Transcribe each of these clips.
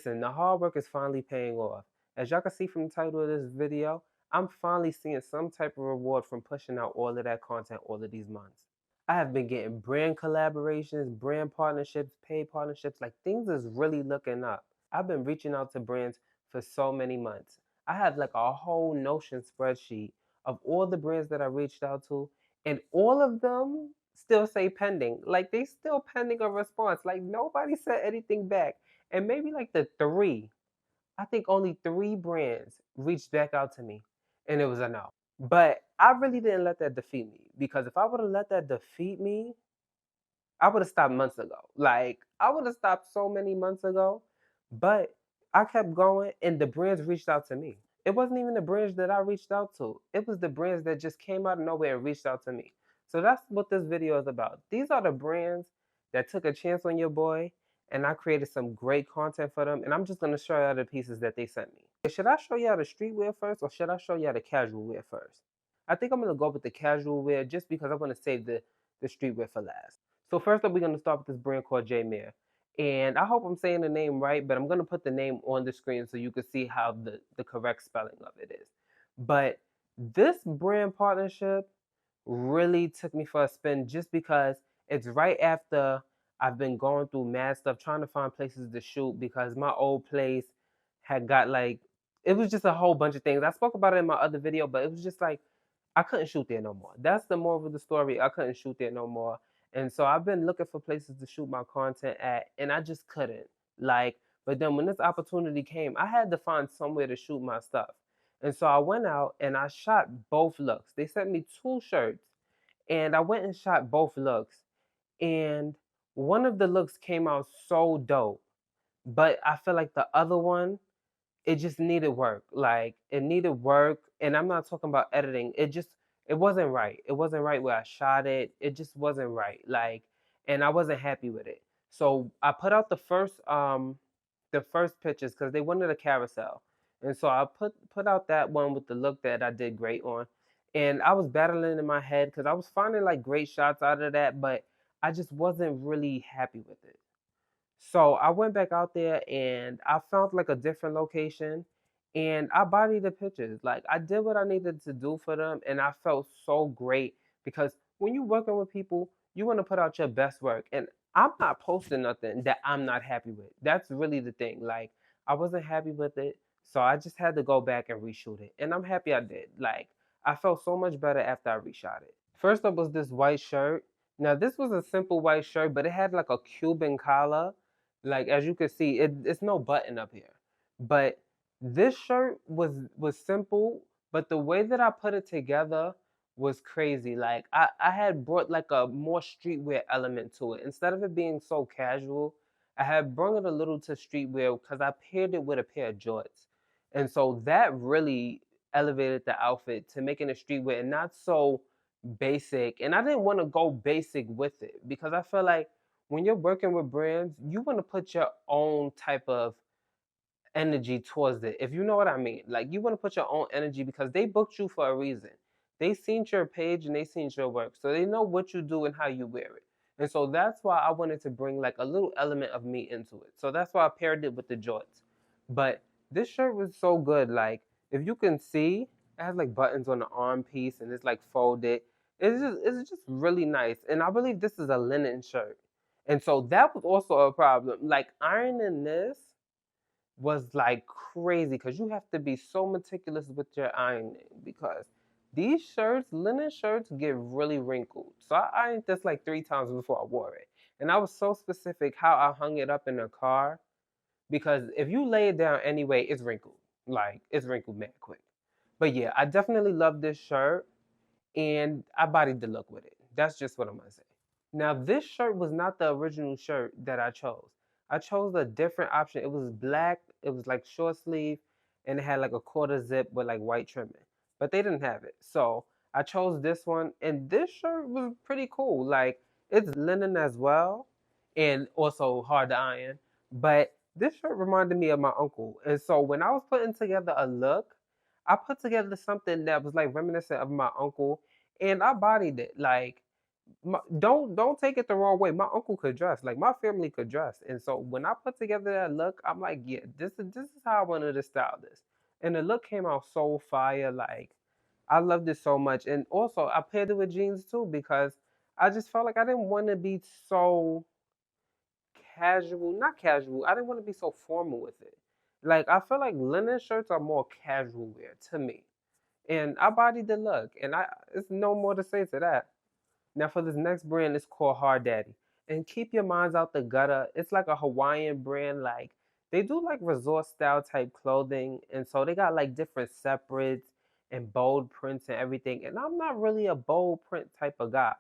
Listen, the hard work is finally paying off. As y'all can see from the title of this video, I'm finally seeing some type of reward from pushing out all of that content all of these months. I have been getting brand collaborations, brand partnerships, paid partnerships, like things is really looking up. I've been reaching out to brands for so many months. I have like a whole Notion spreadsheet of all the brands that I reached out to, and all of them still say pending. Like they still pending a response. Like nobody said anything back. And maybe like I think only 3 brands reached back out to me, and it was a no. But I really didn't let that defeat me, because if I would have let that defeat me, I would have stopped months ago. Like I would have stopped so many months ago, but I kept going, and the brands reached out to me. It wasn't even the brands that I reached out to. It was the brands that just came out of nowhere and reached out to me. So that's what this video is about. These are the brands that took a chance on your boy, and I created some great content for them, and I'm just gonna show you the pieces that they sent me. Should I show you the streetwear first, or should I show you the casual wear first? I think I'm gonna go with the casual wear just because I want to save the streetwear for last. So first up, we're gonna start with this brand called J Mayer. And I hope I'm saying the name right, but I'm gonna put the name on the screen so you can see how the correct spelling of it is. But this brand partnership really took me for a spin just because it's right after I've been going through mad stuff trying to find places to shoot, because my old place had got like, it was just a whole bunch of things. I spoke about it in my other video, but it was just like I couldn't shoot there no more. That's the moral of the story. I couldn't shoot there no more. And so I've been looking for places to shoot my content at, and I just couldn't. Like, but then when this opportunity came, I had to find somewhere to shoot my stuff. And so I went out and I shot both looks. They sent me 2 shirts, and I went and shot both looks. And one of the looks came out so dope, but I feel like the other one, it just needed work. Like it needed work, and I'm not talking about editing. It wasn't right. It wasn't right where I shot it. It just wasn't right. Like, and I wasn't happy with it. So I put out the first pictures because they wanted a carousel. And so I put out that one with the look that I did great on. And I was battling in my head because I was finding like great shots out of that, but I just wasn't really happy with it. So I went back out there and I found like a different location, and I bodied the pictures. Like I did what I needed to do for them, and I felt so great because when you're working with people, you want to put out your best work. And I'm not posting nothing that I'm not happy with. That's really the thing. Like I wasn't happy with it, so I just had to go back and reshoot it. And I'm happy I did. Like I felt so much better after I reshot it. First up was this white shirt. Now this was a simple white shirt, but it had like a Cuban collar. Like as you can see, it's no button up here. But this shirt was simple, but the way that I put it together was crazy. Like I had brought like a more streetwear element to it. Instead of it being so casual, I had brought it a little to streetwear because I paired it with a pair of jorts. And so that really elevated the outfit to making it streetwear and not so basic. And I didn't want to go basic with it because I feel like when you're working with brands, you want to put your own type of energy towards it. If you know what I mean. Like you want to put your own energy because they booked you for a reason. They seen your page and they seen your work. So they know what you do and how you wear it. And so that's why I wanted to bring like a little element of me into it. So that's why I paired it with the jorts. But this shirt was so good. Like if you can see, it has like buttons on the arm piece and it's like folded. It's just really nice. And I believe this is a linen shirt. And so that was also a problem. Like ironing this was like crazy because you have to be so meticulous with your ironing because these shirts, linen shirts, get really wrinkled. So I ironed this like 3 times before I wore it. And I was so specific how I hung it up in the car because if you lay it down anyway, it's wrinkled. Like it's wrinkled mad quick. But yeah, I definitely love this shirt and I bodied the look with it. That's just what I'm gonna say. Now, this shirt was not the original shirt that I chose. I chose a different option. It was black, it was like short sleeve, and it had like a quarter zip with like white trimming. But they didn't have it. So I chose this one, and this shirt was pretty cool. Like, it's linen as well, and also hard to iron. But this shirt reminded me of my uncle. And so when I was putting together a look, I put together something that was like reminiscent of my uncle, and I bodied it. Like, don't take it the wrong way. My uncle could dress, like my family could dress, and so when I put together that look, I'm like, yeah, this is how I wanted to style this, and the look came out so fire. Like I loved it so much, and also I paired it with jeans too because I just felt like I didn't want to be so casual, not casual. I didn't want to be so formal with it. Like I feel like linen shirts are more casual wear to me, and I bodied the look, and I it's no more to say to that. Now for this next brand, it's called Hard Daddy. And keep your minds out the gutter. It's like a Hawaiian brand. Like they do like resort style type clothing, and so they got like different separates and bold prints and everything. And I'm not really a bold print type of guy.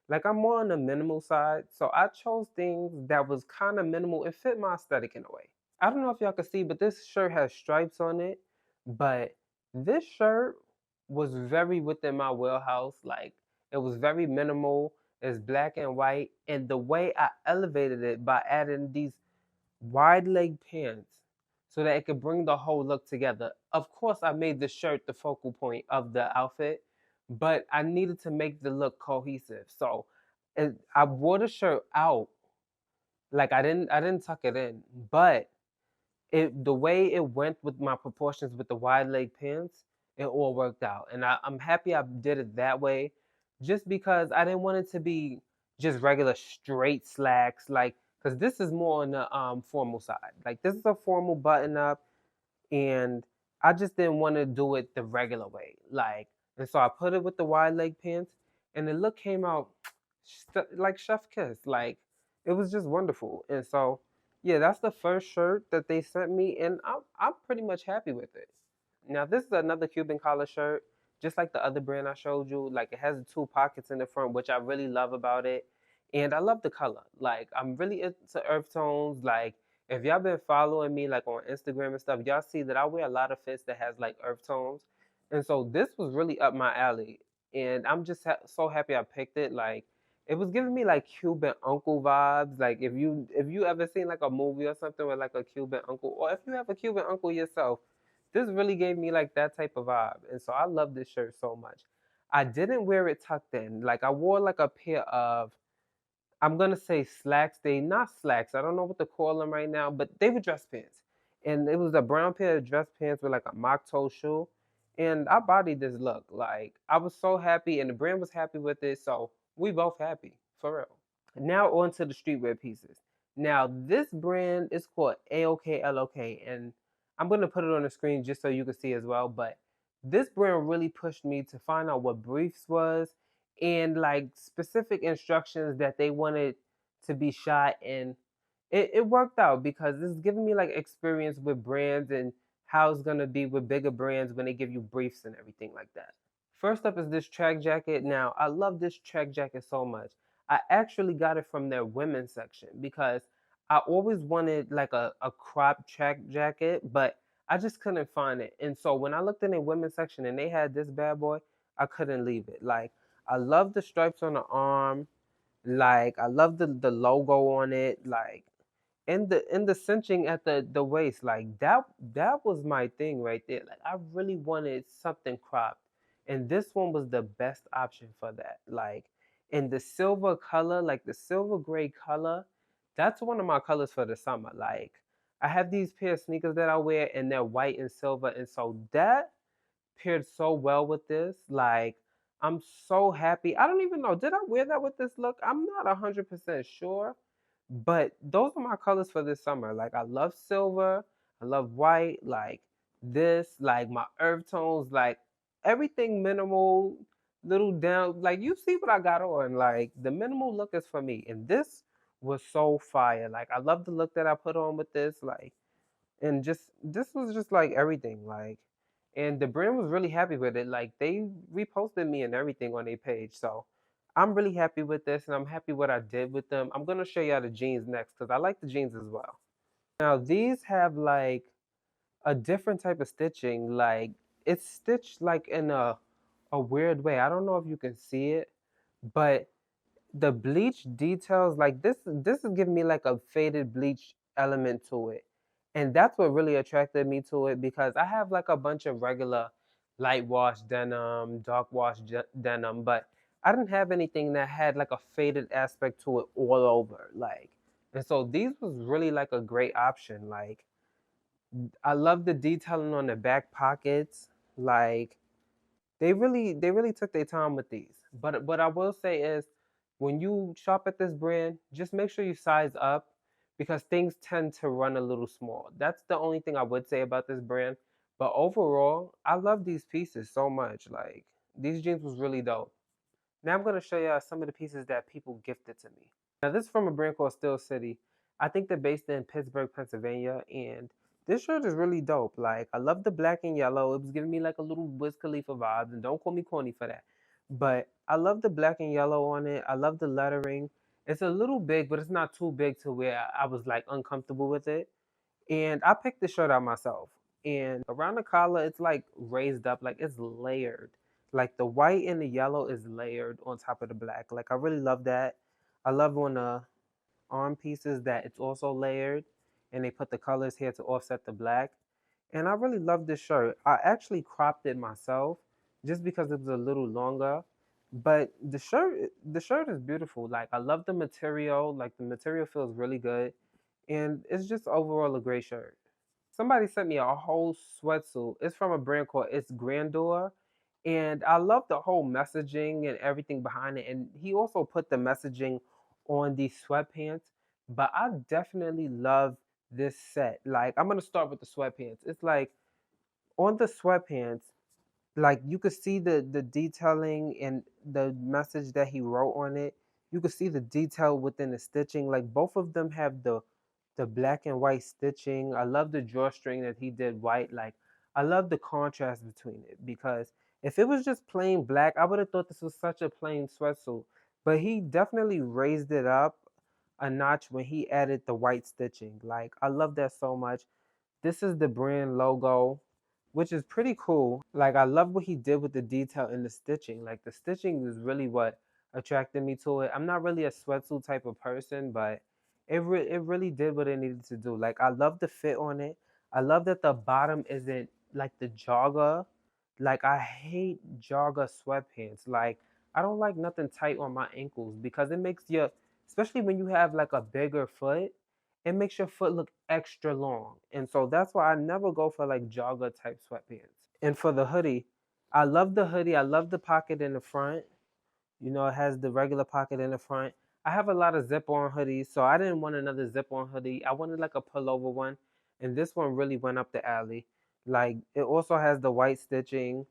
Like I'm more on the minimal side, so I chose things that was kind of minimal and fit my aesthetic in a way. I don't know if y'all can see, but this shirt has stripes on it. But this shirt was very within my wheelhouse. Like it was very minimal. It's black and white. And the way I elevated it by adding these wide leg pants so that it could bring the whole look together. Of course, I made the shirt the focal point of the outfit, but I needed to make the look cohesive. So I wore the shirt out. Like I didn't tuck it in, but the way it went with my proportions with the wide leg pants, it all worked out, and I'm happy I did it that way, just because I didn't want it to be just regular straight slacks, like because this is more on the formal side. Like this is a formal button up, and I just didn't want to do it the regular way. Like, and so I put it with the wide leg pants, and the look came out like chef kiss. Like, it was just wonderful. And so, yeah, that's the first shirt that they sent me, and I'm pretty much happy with it. Now this is another Cuban collar shirt, just like the other brand I showed you. Like it has the two pockets in the front, which I really love about it. And I love the color. Like I'm really into earth tones. Like if y'all been following me like on Instagram and stuff, y'all see that I wear a lot of fits that has like earth tones. And so this was really up my alley. And I'm just so happy I picked it. Like it was giving me like Cuban uncle vibes. Like if you ever seen like a movie or something with like a Cuban uncle, or if you have a Cuban uncle yourself, this really gave me like that type of vibe. And so I love this shirt so much. I didn't wear it tucked in. Like I wore like a pair of, I'm gonna say slacks. They not slacks. I don't know what to call them right now, but they were dress pants. And it was a brown pair of dress pants with like a mock toe shoe. And I bodied this look. Like I was so happy, and the brand was happy with it. So we both happy for real. Now on to the streetwear pieces. Now this brand is called AOKLOK, and I'm gonna put it on the screen just so you can see as well. But this brand really pushed me to find out what briefs was and like specific instructions that they wanted to be shot, and it worked out because this is giving me like experience with brands and how it's gonna be with bigger brands when they give you briefs and everything like that. First up is this track jacket. Now, I love this track jacket so much. I actually got it from their women's section because I always wanted like a crop track jacket, but I just couldn't find it. And so when I looked in their women's section and they had this bad boy, I couldn't leave it. Like, I love the stripes on the arm. Like, I love the logo on it. Like, and the cinching at the waist, like that was my thing right there. Like I really wanted something cropped, and this one was the best option for that. Like in the silver color, like the silver gray color, that's one of my colors for the summer. Like I have these pair of sneakers that I wear, and they're white and silver, and so that paired so well with this. Like I'm so happy. I don't even know, did I wear that with this look? I'm not 100% sure, but those are my colors for this summer. Like I love silver, I love white, like this, like my earth tones, like everything minimal, little down. Like you see what I got on. Like the minimal look is for me. And this was so fire. Like I love the look that I put on with this. Like and just this was just like everything. Like and the brand was really happy with it. Like they reposted me and everything on their page. So I'm really happy with this, and I'm happy what I did with them. I'm gonna show y'all the jeans next because I like the jeans as well. Now these have like a different type of stitching. Like it's stitched like in a weird way. I don't know if you can see it, but the bleach details, like this is giving me like a faded bleach element to it, and that's what really attracted me to it because I have like a bunch of regular light wash denim, dark wash denim, but I didn't have anything that had like a faded aspect to it all over. Like, and so these was really like a great option. Like, I love the detailing on the back pockets. Like, they really took their time with these. But what I will say is, when you shop at this brand, just make sure you size up because things tend to run a little small. That's the only thing I would say about this brand. But overall, I love these pieces so much. Like, these jeans was really dope. Now I'm gonna show you some of the pieces that people gifted to me. Now this is from a brand called Steel City. I think they're based in Pittsburgh, Pennsylvania, and this shirt is really dope. Like, I love the black and yellow. It was giving me like a little Wiz Khalifa vibes, and don't call me corny for that. But I love the black and yellow on it. I love the lettering. It's a little big, but it's not too big to where I was like uncomfortable with it. And I picked the shirt out myself. And around the collar, it's like raised up, like it's layered. Like the white and the yellow is layered on top of the black. Like, I really love that. I love on the arm pieces that it's also layered and they put the colors here to offset the black. And I really love this shirt. I actually cropped it myself just because it was a little longer. But the shirt is beautiful. Like, I love the material. Like, the material feels really good. And it's just overall a great shirt. Somebody sent me a whole sweatsuit. It's from a brand called It's Grandeur. And I love the whole messaging and everything behind it. And he also put the messaging on these sweatpants. But I definitely love this set. Like, I'm gonna start with the sweatpants. It's like on the sweatpants, like you could see the detailing and the message that he wrote on it. You could see the detail within the stitching. Like, both of them have the black and white stitching. I love the drawstring that he did white. Like, I love the contrast between it because if it was just plain black, I would have thought this was such a plain sweatsuit. But he definitely raised it up a notch when he added the white stitching. Like, I love that so much. This is the brand logo, which is pretty cool. Like, I love what he did with the detail in the stitching. Like, the stitching is really what attracted me to it. I'm not really a sweatsuit type of person, but it really did what it needed to do. Like, I love the fit on it. I love that the bottom isn't like the jogger. Like, I hate jogger sweatpants. Like, I don't like nothing tight on my ankles because it makes your, especially when you have like a bigger foot, it makes your foot look extra long. And so that's why I never go for like jogger type sweatpants. And for the hoodie, I love the hoodie. I love the pocket in the front. You know, it has the regular pocket in the front. I have a lot of zip on hoodies, so I didn't want another zip on hoodie. I wanted like a pullover one. And this one really went up the alley. Like, it also has the white stitching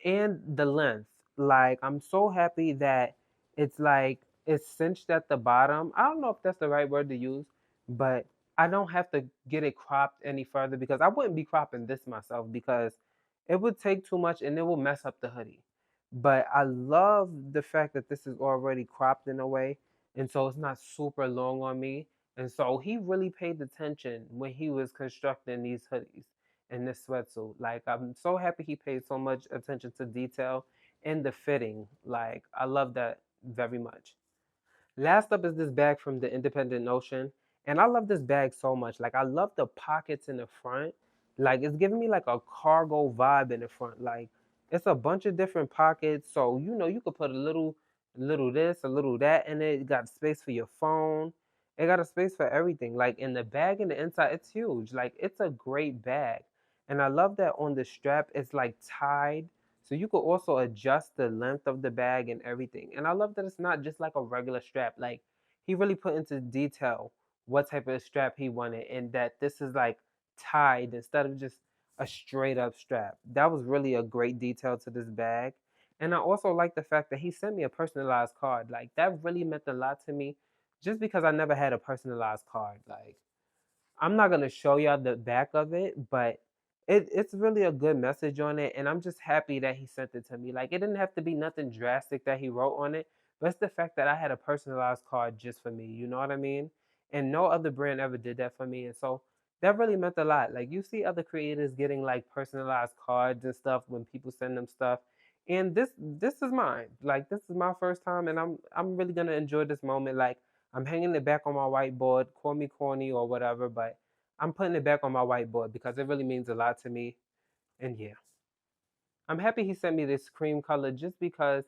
and the length. Like, I'm so happy that it's like it's cinched at the bottom. I don't know if that's the right word to use, but I don't have to get it cropped any further because I wouldn't be cropping this myself because it would take too much and it will mess up the hoodie. But I love the fact that this is already cropped in a way, and so it's not super long on me. And so he really paid attention when he was constructing these hoodies in this sweatsuit. Like, I'm so happy he paid so much attention to detail and the fitting. Like, I love that very much. Last up is this bag from the Independent Notion. And I love this bag so much. Like, I love the pockets in the front. Like, it's giving me like a cargo vibe in the front. Like, it's a bunch of different pockets. So, you know, you could put a little this, a little that in it. You got space for your phone. It got a space for everything. Like, in the bag in the inside, it's huge. Like, it's a great bag. And I love that on the strap, it's like tied so you could also adjust the length of the bag and everything. And I love that it's not just like a regular strap. Like, he really put into detail what type of strap he wanted and that this is like tied instead of just a straight up strap. That was really a great detail to this bag. And I also like the fact that he sent me a personalized card. Like, that really meant a lot to me just because I never had a personalized card. Like, I'm not gonna show y'all the back of it, but it's really a good message on it, and I'm just happy that he sent it to me. Like, it didn't have to be nothing drastic that he wrote on it, but it's the fact that I had a personalized card just for me. You know what I mean? And no other brand ever did that for me, and so that really meant a lot. Like, you see other creators getting like personalized cards and stuff when people send them stuff, and this is mine. Like, this is my first time, and I'm really gonna enjoy this moment. Like, I'm hanging it back on my whiteboard. Call me corny or whatever, but I'm putting it back on my whiteboard because it really means a lot to me. And yeah, I'm happy he sent me this cream color just because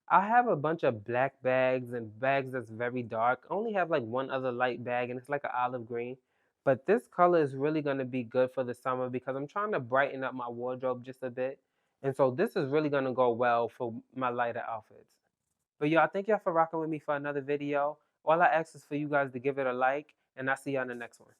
I have a bunch of black bags and bags that's very dark. I only have like one other light bag and it's like an olive green. But this color is really going to be good for the summer because I'm trying to brighten up my wardrobe just a bit. And so this is really going to go well for my lighter outfits. But y'all, thank y'all for rocking with me for another video. All I ask is for you guys to give it a like, and I'll see y'all in the next one.